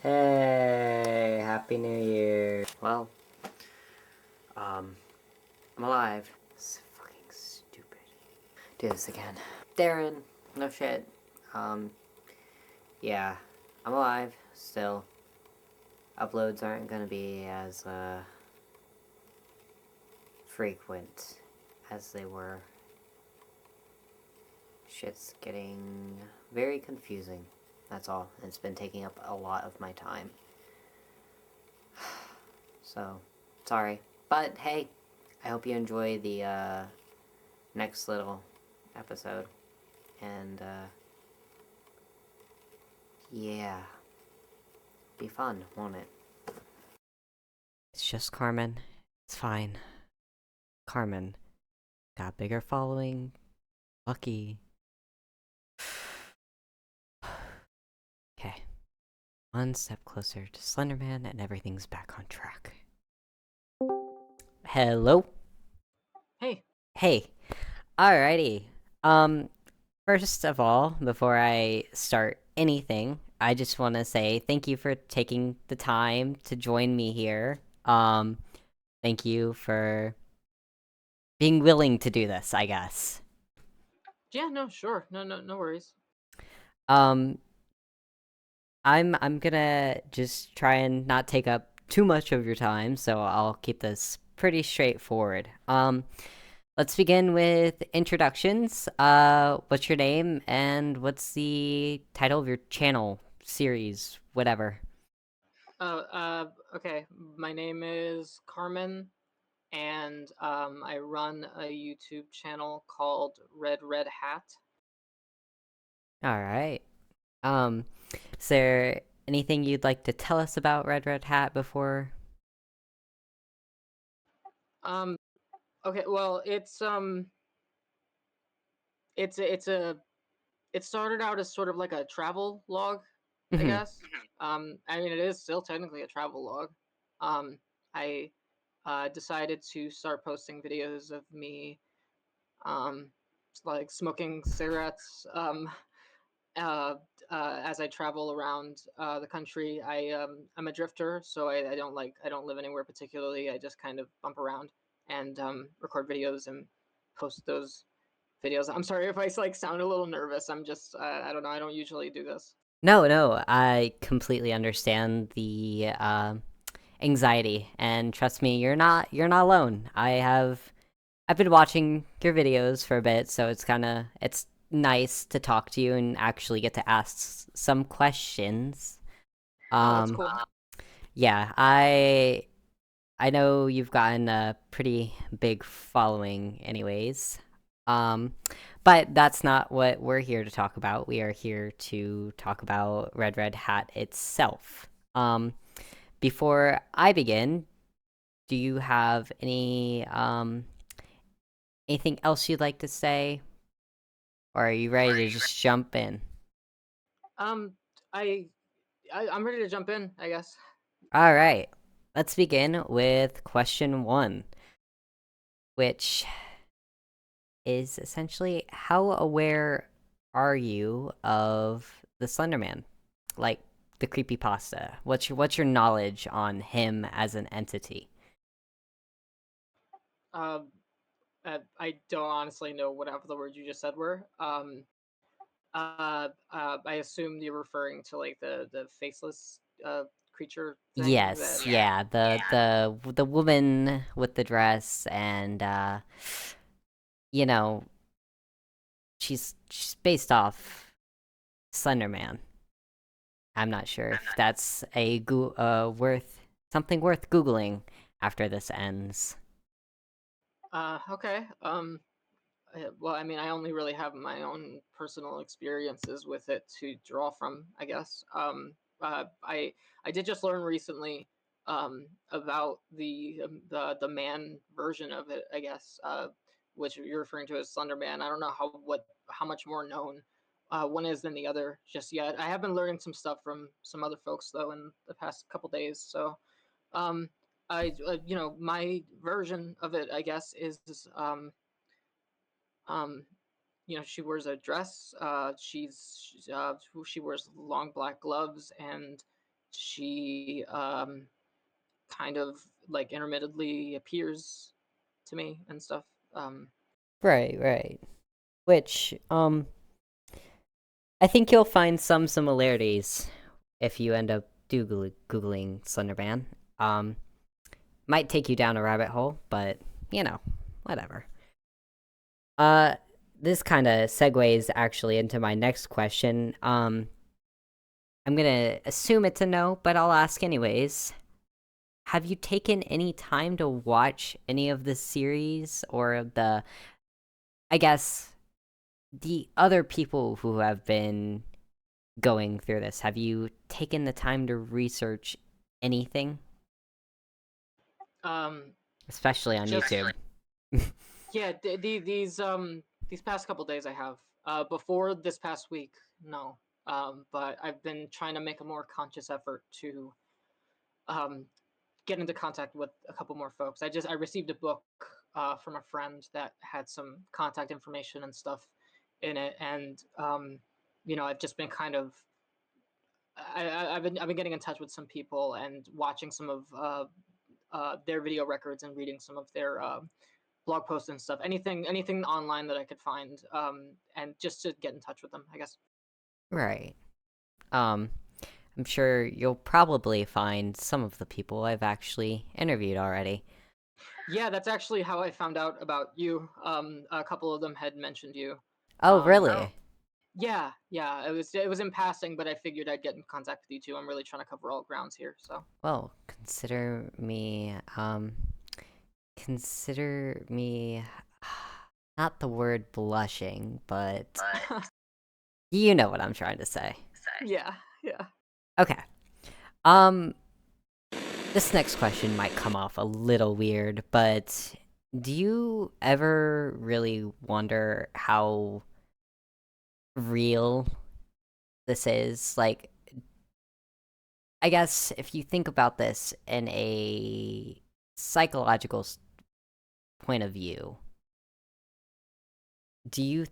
Hey, Happy New Year. Well, I'm alive. This is fucking stupid. Do this again. Darren, no shit. Um, yeah, I'm alive still. Uploads aren't gonna be as, frequent as they were. Shit's getting very confusing. That's all. It's been taking up a lot of my time. So, sorry. But hey, I hope you enjoy the next little episode. And yeah, be fun, won't it? It's just Carmen. It's fine. Carmen got bigger following. Lucky. Okay. One step closer to Slender Man and everything's back on track. Hello? Hey. Hey. Alrighty. Um, First of all, before I start anything, I just want to say thank you for taking the time to join me here. Thank you for being willing to do this, I guess. Yeah, no, sure. No worries. Um, I'm gonna just try and not take up too much of your time, so I'll keep this pretty straightforward. Let's begin with introductions. What's your name and what's the title of your channel, series, whatever? Okay. My name is Carmen, and I run a YouTube channel called redredhat. All right. Um, is there anything you'd like to tell us about Red Red Hat before? Um, okay. Well, it's a it started out as sort of like a travel log, I Mhm. guess. I mean, it is still technically a travel log. Um, I decided to start posting videos of me, um, like smoking cigarettes, uh, as I travel around the country. I'm a drifter, so I don't live anywhere particularly. I just kind of bump around and record videos and post those videos. I'm sorry if I like sound a little nervous. I'm just I don't know. I don't usually do this. No, no, I completely understand the anxiety, and trust me, you're not alone. I've been watching your videos for a bit, so it's nice to talk to you and actually get to ask some questions. Oh, that's Um, cool. yeah, I know you've gotten a pretty big following, anyways. Um, but that's not what we're here to talk about. We are here to talk about Red Red Hat itself. Um, Before I begin, do you have anything else you'd like to say, or are you ready to just jump in? Um, I, I'm ready to jump in, I guess. All right, let's begin with question one, which is essentially how aware are you of the Slender Man? Like the creepypasta. What's your knowledge on him as an entity? Um, I don't honestly know what half of the words you just said were. I assume you're referring to like the faceless creature thing that. Yes, yeah, the woman with the dress and you know, she's based off Slender Man. I'm not sure if that's a worth something worth googling after this ends. Okay. Well, I mean, I only really have my own personal experiences with it to draw from, I guess. I did just learn recently about the man version of it, I guess, which you're referring to as Slender Man. I don't know how much more known one is than the other just yet. I have been learning some stuff from some other folks though in the past couple days. So, um, my version of it, I guess, is um, she wears a dress. She wears long black gloves, and she kind of like intermittently appears to me and stuff. Um, Right, right. Which, I think you'll find some similarities if you end up googling Slender Man. Um, might take you down a rabbit hole, but you know, whatever. Uh, this kind of segues actually into my next question. I'm gonna assume it's a no, but I'll ask anyways. Have you taken any time to watch any of the series or the, I guess, the other people who have been going through this? Have you taken the time to research anything, um, especially on just YouTube? yeah, these past couple days I have. Before this past week, no. But I've been trying to make a more conscious effort to um get into contact with a couple more folks. I received a book from a friend that had some contact information and stuff in it, and I've just been kind of I've been getting in touch with some people and watching some of their video records and reading some of their blog posts and stuff. Anything online that I could find, and just to get in touch with them, I guess. Right. Um, I'm sure you'll probably find some of the people I've actually interviewed already. Yeah, that's actually how I found out about you. A couple of them had mentioned you. Oh, Oh. really? Yeah, yeah. It was in passing, but I figured I'd get in contact with you too. I'm really trying to cover all grounds here. So Well, consider me, not the word blushing, but you know what I'm trying to say. yeah, yeah. Okay. Um, this next question might come off a little weird, but do you ever really wonder how real this is? Like, I guess if you think about this in a psychological point of view, do you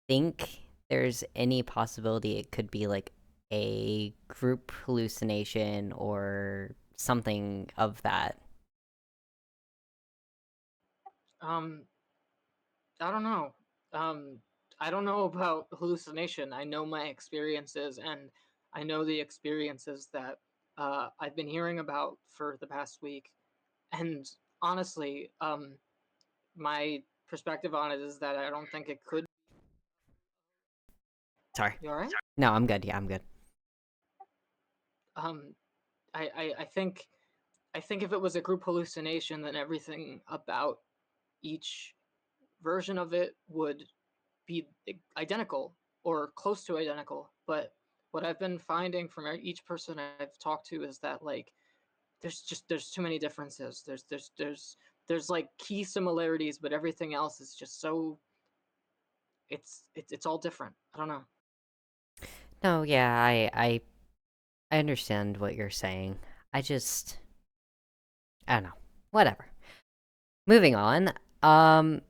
think there's any possibility it could be like a group hallucination or something of that? Um, I don't know. Um, I don't know about hallucination. I know my experiences, and I know the experiences that I've been hearing about for the past week. And honestly, my perspective on it is that I don't think it could. Sorry. You all right? No, I'm good. Yeah, I'm good. Um, I think if it was a group hallucination, then everything about each version of it would be identical or close to identical. But what I've been finding from each person I've talked to is that like there's too many differences. There's like key similarities, but everything else is just so it's all different. I don't know. No, yeah, I understand what you're saying. I just I don't know. Whatever. Moving on. Um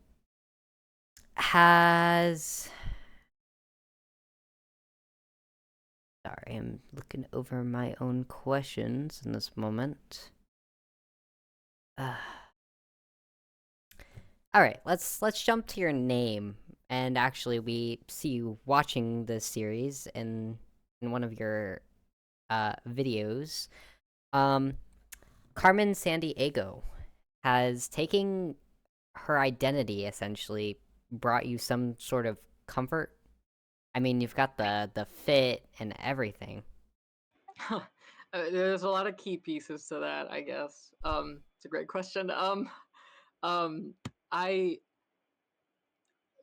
has Sorry, I'm looking over my own questions in this moment. Uh, all right, let's jump to your name. And actually, we see you watching this series in one of your videos. Um, Carmen San Diego has taking her identity essentially brought you some sort of comfort. I mean, you've got the fit and everything. There's a lot of key pieces to that, I guess. It's a great question. Um, I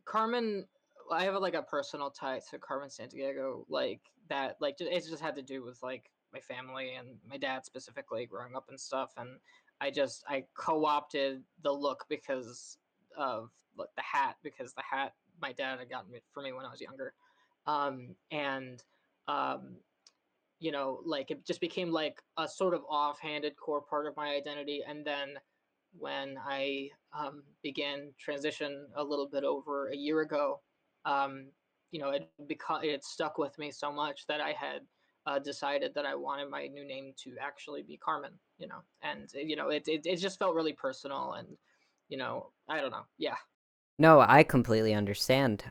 Carmen, I have like a personal tie to Carmen Sandiego, like that. Like it just had to do with like my family and my dad specifically growing up and stuff. And I co-opted the look because of like the hat, because the hat my dad had gotten for me when I was younger. And um, like it just became like a sort of offhanded core part of my identity. And then when I began transition a little bit over a year ago, it stuck with me so much that I had decided that I wanted my new name to actually be Carmen. And it just felt really personal, and I don't know. Yeah. No, I completely understand.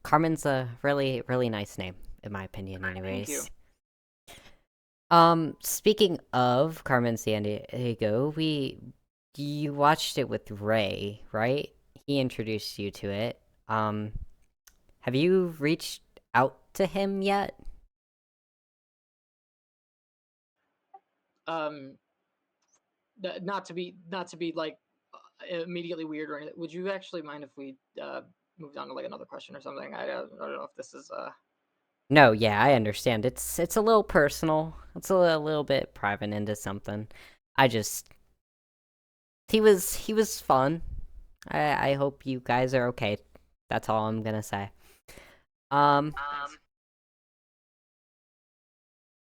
Carmen's a really, really nice name, in my opinion, Thank you. anyways. Speaking of Carmen Sandiego, you watched it with Ray, right? He introduced you to it. Um, have you reached out to him yet? Um, not to be like immediately weird or anything. Would you actually mind if we moved on to like another question or something? I don't know if this is No, yeah, I understand. It's a little personal. It's a little bit private into something. I just he was fun. I hope you guys are okay. That's all I'm gonna say. Um,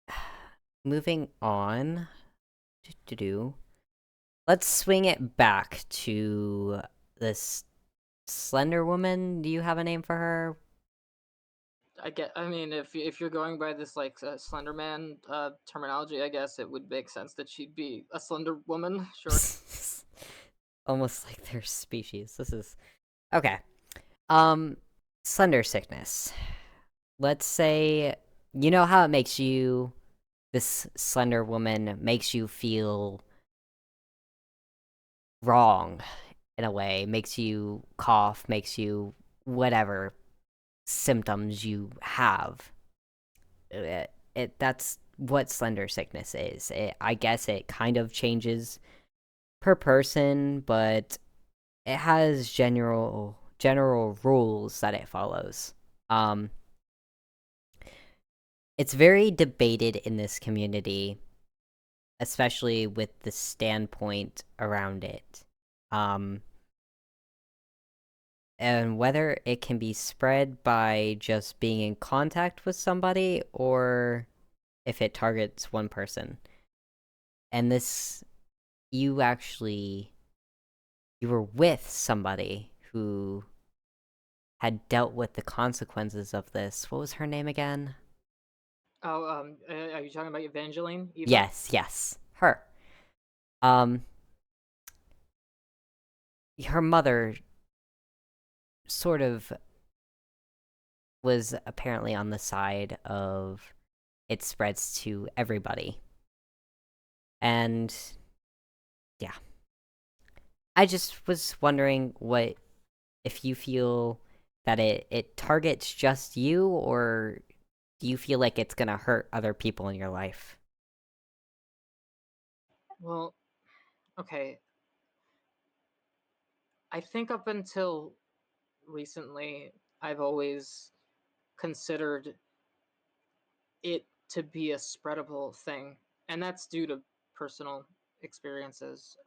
Thanks. moving on. Do. Let's swing it back to this Slender Woman. Do you have a name for her? I mean, if you're going by this like Slender Man terminology, I guess it would make sense that she'd be a Slender Woman. Sure. Almost like their species. This is okay. Um, Slender sickness. Let's say you know how it makes you this Slender Woman makes you feel wrong in a way, makes you cough, makes you whatever symptoms you have. That's what slender sickness is. I guess it kind of changes per person, but it has general rules that it follows. Um, it's very debated in this community, especially with the standpoint around it. Um, and whether it can be spread by just being in contact with somebody or if it targets one person. And this, you actually, you were with somebody who had dealt with the consequences of this. What was her name again? Oh, are you talking about Evangeline, Eva? Yes, yes, her. Um, her mother sort of was apparently on the side of it spreads to everybody. And yeah, I just was wondering what if you feel that it targets just you or do you feel like it's going to hurt other people in your life? Well, okay. I think up until recently, I've always considered it to be a spreadable thing, and that's due to personal experiences.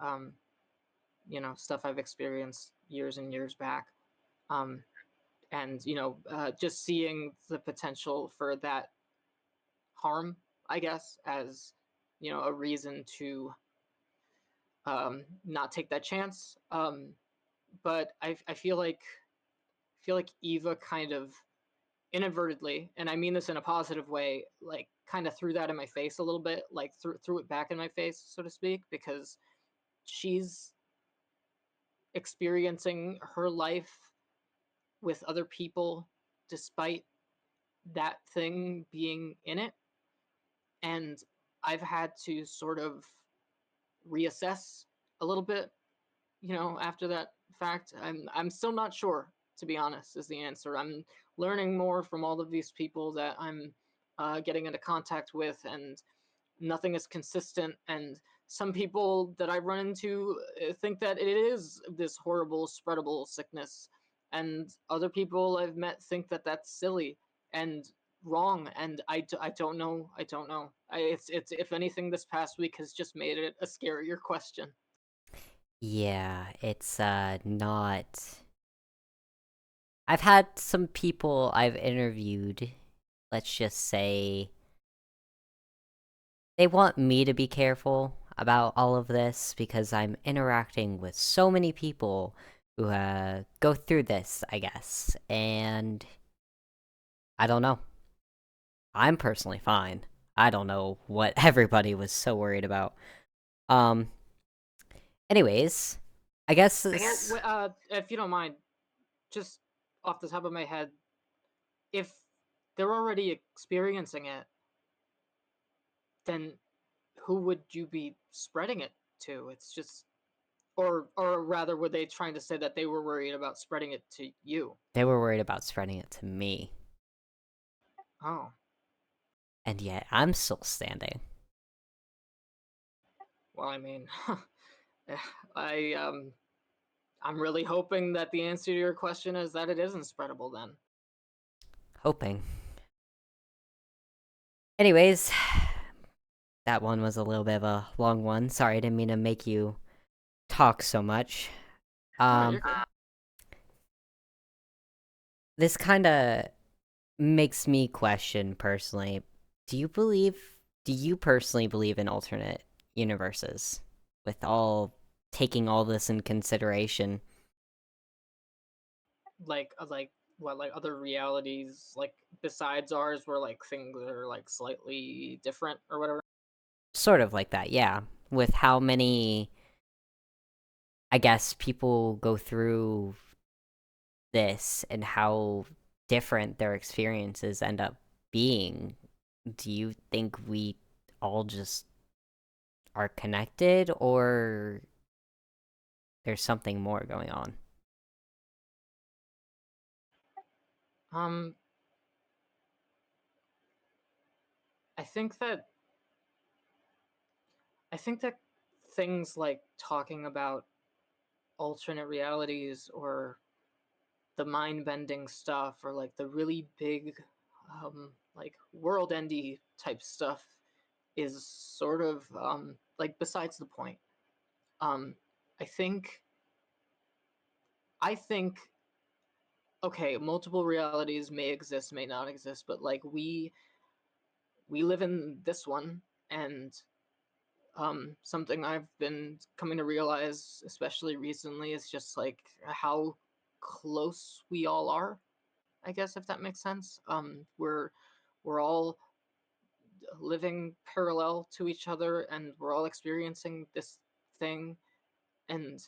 Stuff I've experienced years and years back. Um, and just seeing the potential for that harm, I guess, as a reason to not take that chance. But I feel like Eva kind of inadvertently, and I mean this in a positive way, like kind of threw that in my face a little bit, like threw it back in my face, so to speak, because she's experiencing her life with other people despite that thing being in it. And I've had to sort of reassess a little bit, after that fact. I'm still not sure, to be honest, is the answer. I'm learning more from all of these people that I'm getting into contact with, and nothing is consistent. And some people that I run into think that it is this horrible spreadable sickness, and other people I've met think that that's silly and wrong. And I don't know. It's if anything, this past week has just made it a scarier question. Yeah, it's not I've had some people I've interviewed, let's just say they want me to be careful about all of this because I'm interacting with so many people who go through this, I guess. And I don't know. I'm personally fine. I don't know what everybody was so worried about. Um, anyways, I guess Well, this. if you don't mind, just off the top of my head, if they're already experiencing it, then who would you be spreading it to? It's just, or rather, were they trying to say that they were worried about spreading it to you? They were worried about spreading it to me, Oh, and yet I'm still standing. well, I mean, I I'm really hoping that the answer to your question is that it isn't spreadable then. Hoping. Anyways, that one was a little bit of a long one. Sorry, I didn't mean to make you talk so much. No, you're Um, good. this kind of makes me question personally. Do you believe? Do you personally believe in alternate universes? With all taking all this in consideration, Like what, like other realities like besides ours where like things are like slightly different or whatever. sort of like that, yeah. With how many, I guess, people go through this and how different their experiences end up being, do you think we all just are connected or there's something more going on? Um, I think that I think that things like talking about alternate realities or the mind bending stuff or like the really big like world endy type stuff is sort of like besides the point. Um, I think I think okay, multiple realities may exist, may not exist, but like we live in this one, and something I've been coming to realize, especially recently, is just like how close we all are. I guess if that makes sense. We're all living parallel to each other, and we're all experiencing this thing. And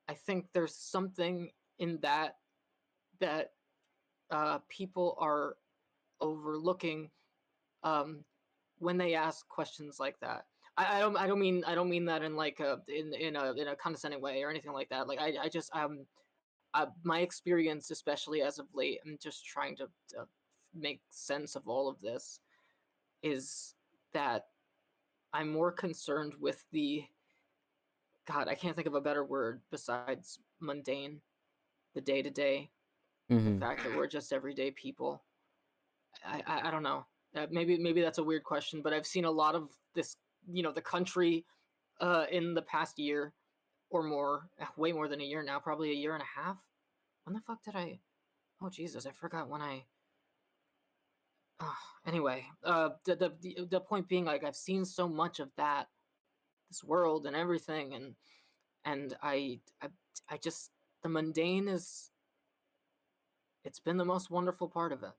I think there's something in that that people are overlooking um, when they ask questions like that. I don't mean that in like a condescending way or anything like that. Like I just my experience, especially as of late, I'm just trying to make sense of all of this. Is that I'm more concerned with the God. I can't think of a better word besides mundane, the day to day, the Mm-hmm. fact that we're just everyday people. I don't know. Maybe that's a weird question, but I've seen a lot of this. The country in the past year or more, way more than a year now, probably a year and a half. When the fuck did I? Oh Jesus, I forgot when I. Uh, anyway, the point being, like, I've seen so much of that, this world and everything, and I just the mundane is it's been the most wonderful part of it.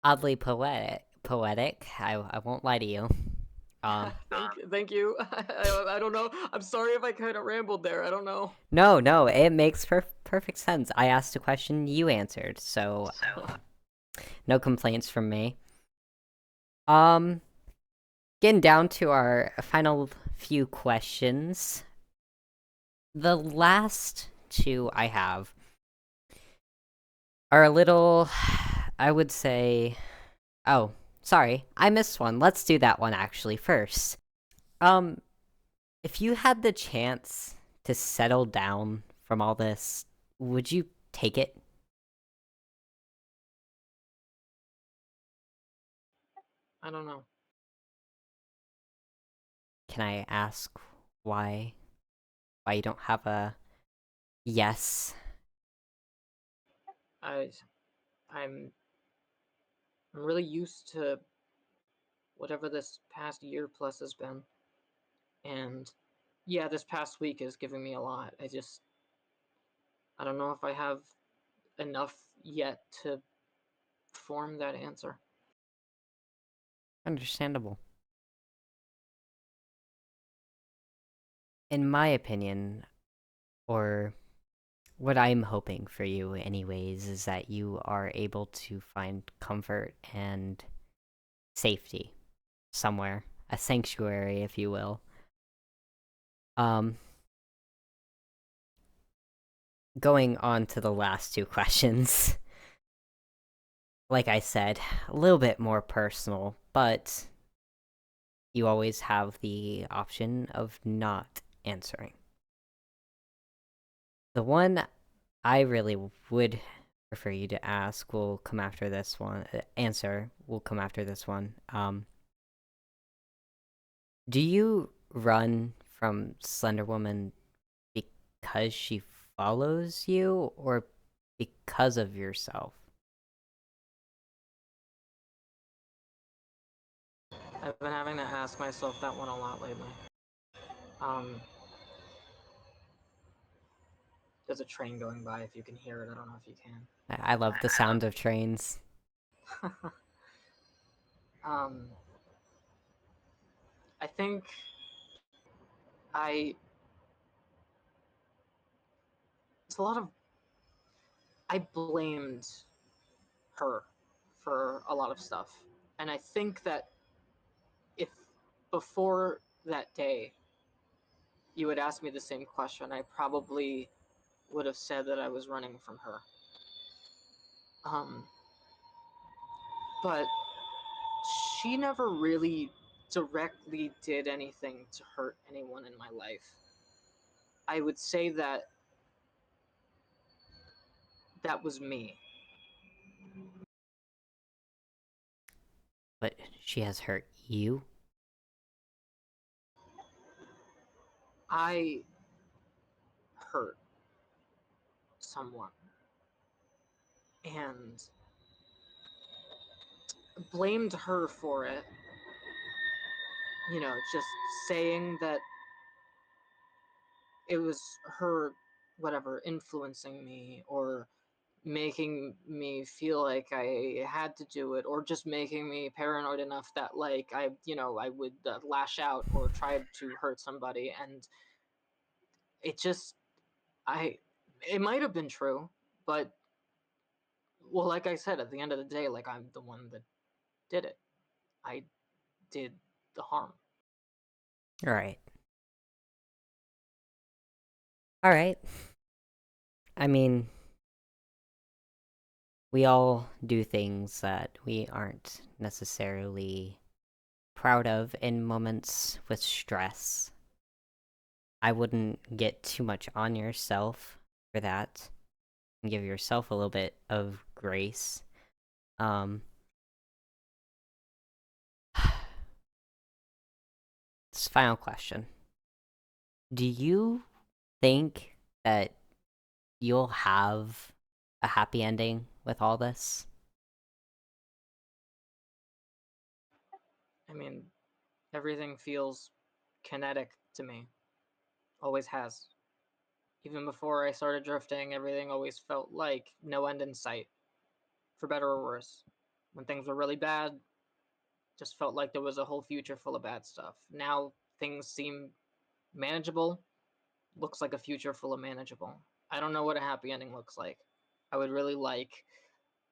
Oddly poetic. I won't lie to you. Um, Thank you. I don't know. I'm sorry if I kind of rambled there. I don't know. no, no, it makes perfect sense. I asked a question, you answered, so no complaints from me. Um, getting down to our final few questions. The last two I have are a little, I would say. Oh, sorry, I missed one. Let's do that one actually first. Um, if you had the chance to settle down from all this, would you take it? I don't know. Can I ask why? Why you don't have a yes? I I'm really used to whatever this past year plus has been, and yeah, this past week is giving me a lot. I don't know if I have enough yet to form that answer. Understandable. In my opinion, or what I'm hoping for you, anyways, is that you are able to find comfort and safety somewhere, a sanctuary, if you will. Um, Going on to the last two questions. Like I said, a little bit more personal, but you always have the option of not answering. The one I really would prefer you to ask will come after this one. Answer will come after this one. Do you run from Slender Woman because she follows you, or because of yourself? I've been having to ask myself that one a lot lately. Um, there's a train going by. If you can hear it, I don't know if you can. I love the sound of trains. um, I think I. It's a lot of. I blamed her for a lot of stuff, and I think that if before that day you had asked me the same question, I probably would have said that I was running from her. Um, but she never really directly did anything to hurt anyone in my life. I would say that that was me. But she has hurt you? I hurt someone and blamed her for it. Just saying that it was her, whatever, influencing me or making me feel like I had to do it, or just making me paranoid enough that like I would lash out or try to hurt somebody, and it just I it might have been true, but well, like I said, at the end of the day, like I'm the one that did it. I did the harm. Alright. Alright. I mean, we all do things that we aren't necessarily proud of in moments with stress. I wouldn't get too much on yourself for that. And give yourself a little bit of grace. Um, this final question. Do you think that you'll have a happy ending with all this? I mean, everything feels kinetic to me. Always has. Even before I started drifting, everything always felt like no end in sight, for better or worse. When things were really bad, just felt like there was a whole future full of bad stuff. Now things seem manageable. Looks like a future full of manageable. I don't know what a happy ending looks like. I would really like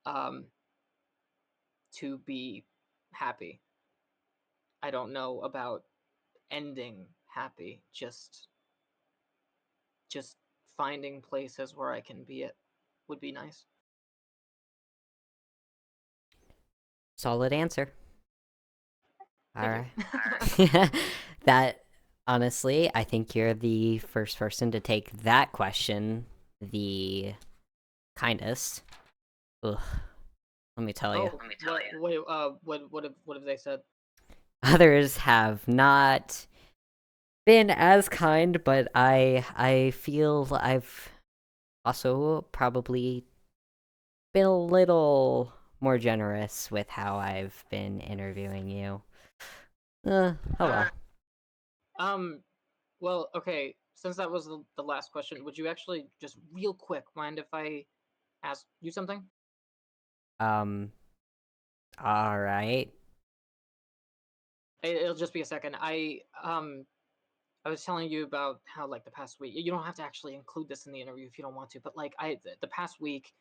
um, to be happy. I don't know about ending happy. Just finding places where I can be it would be nice. Solid answer. Thank you. Alright. That, honestly, I think you're the first person to take that question the kindest. Ugh, let me tell you. Oh, wait. What have they said? Others have not been as kind, but I feel I've also probably been a little more generous with how I've been interviewing you. Oh Uh, well. um. Well, okay. Since that was the last question, would you actually just real quick mind if I ask you something? Um, All right. It'll just be a second. I was telling you about how like the past week. You don't have to actually include this in the interview if you don't want to, but like the past week,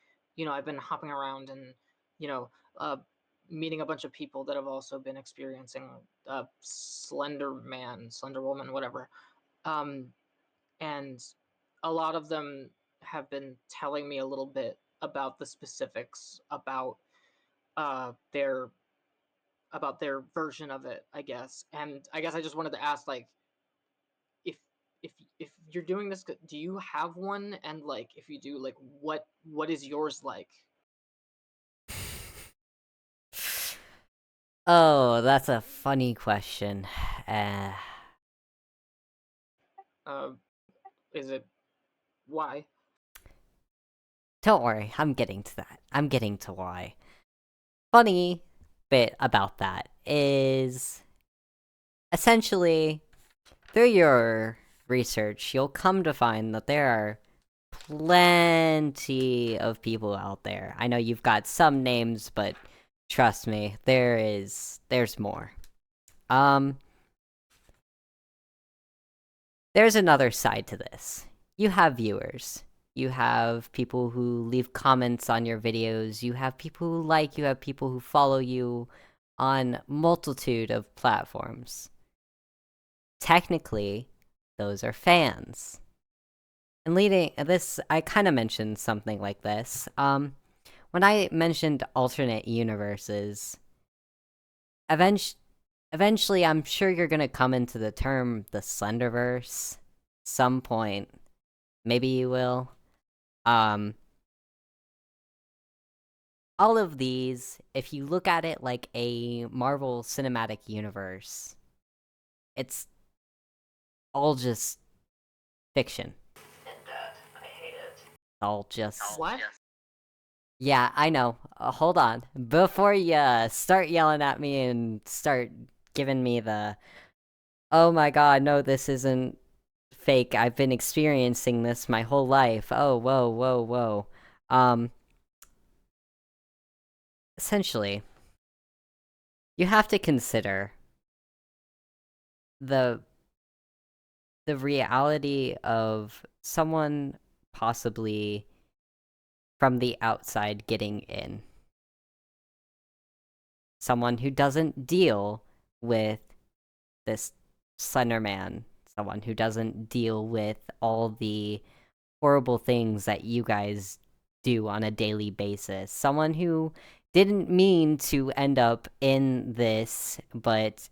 I've been hopping around and you know uh, meeting a bunch of people that have also been experiencing Slender Man, Slender Woman, whatever. Um, and a lot of them have been telling me a little bit about the specifics uh, their about their version of it, I guess. And I guess I just wanted to ask, like, if if you're doing this, do you have one? And like, if you do, like, what is yours like? Oh, that's a funny question. Uh, Uh, is it why? don't worry, I'm getting to that. I'm getting to why. Funny bit about that is essentially through your research, you'll come to find that there are plenty of people out there. I know you've got some names, but trust me, there's more. Um, there's another side to this. You have viewers. You have people who leave comments on your videos. You have people who like, you have people who follow you on multitude of platforms. Technically, those are fans. And leading this, I kind of mentioned something like this. When I mentioned alternate universes, eventually, eventually, I'm sure you're gonna come into the term the Slenderverse. Some point, maybe you will. Um, all of these, if you look at it like a Marvel Cinematic Universe, it's all just fiction. All just What? yeah, I know. Hold on. Before you start yelling at me and start giving me the, oh my god, no, this isn't fake. I've been experiencing this my whole life. Oh, whoa, whoa, whoa. Um, essentially, you have to consider the the reality of someone possibly from the outside getting in. Someone who doesn't deal with this Slender Man, someone who doesn't deal with all the horrible things that you guys do on a daily basis, someone who didn't mean to end up in this, but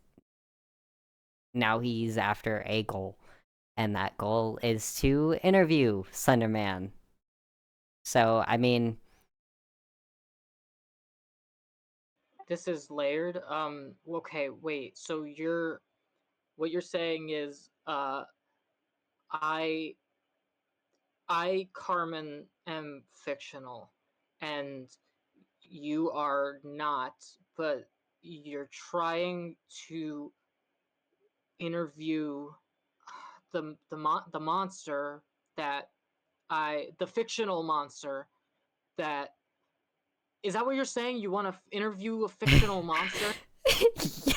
now he's after a goal, and that goal is to interview Slender Man. So, I mean, This is layered. Okay, wait. So what you're saying is, I Carmen am fictional, and you are not, but you're trying to interview the monster that the fictional monster that is that what you're saying? You want to interview a fictional monster?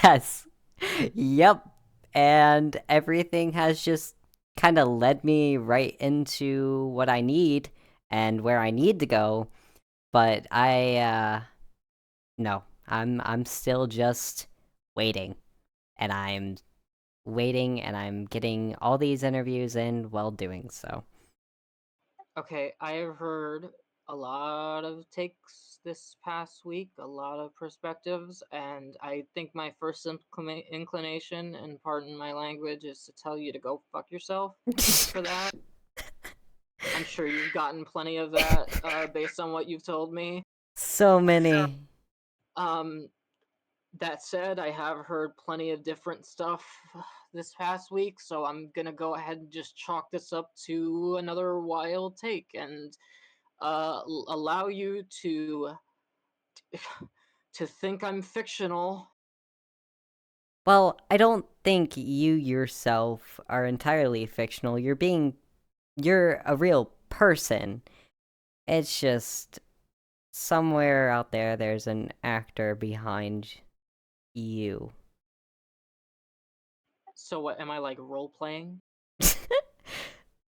yes. Yep. And everything has just kind of led me right into what I need and where I need to go. But no, I'm still just waiting. And I'm waiting and I'm getting all these interviews in while doing so. Okay, I have heard a lot of takes this past week, a lot of perspectives, and I think my first inclination, and pardon my language, is to tell you to go fuck yourself for that. I'm sure you've gotten plenty of that based on what you've told me. So many. Um, that said, I have heard plenty of different stuff this past week, so I'm gonna go ahead and just chalk this up to another wild take and allow you to think I'm fictional. Well, I don't think you yourself are entirely fictional. You're a real person. It's just somewhere out there, there's an actor behind you. So what am I like role playing?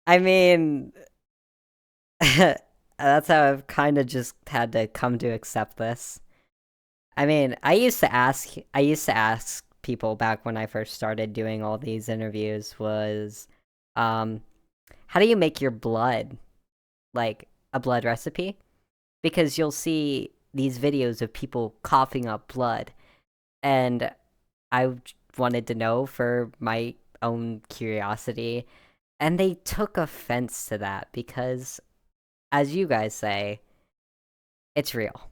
I mean, that's how I've kind of just had to come to accept this. I mean, I used to ask people back when I first started doing all these interviews was, um, how do you make your blood like a blood recipe? Because you'll see these videos of people coughing up blood, and I wanted to know for my own curiosity, and they took offense to that because, as you guys say, it's real.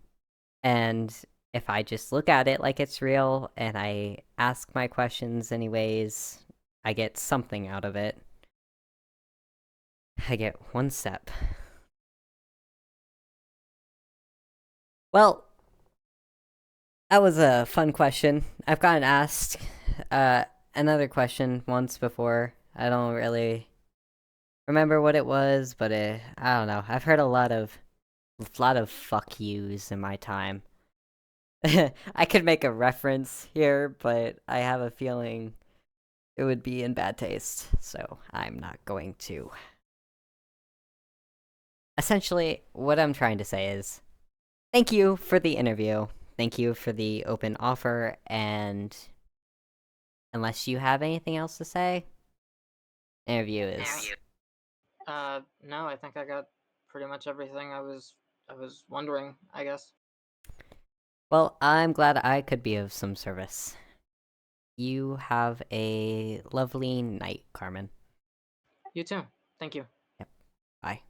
And if I just look at it like it's real and I ask my questions anyways, I get something out of it. I get one step. Well, that was a fun question. I've gotten asked uh, another question once before. I don't really remember what it was, but I don't know. I've heard a lot of fuck yous in my time. I could make a reference here, but I have a feeling it would be in bad taste, so I'm not going to. Essentially, what I'm trying to say is thank you for the interview. Thank you for the open offer, and unless you have anything else to say, interview is. No, I think I got pretty much everything I was wondering, I guess. Well, I'm glad I could be of some service. You have a lovely night, Carmen. You too. Thank you. Yep. Bye.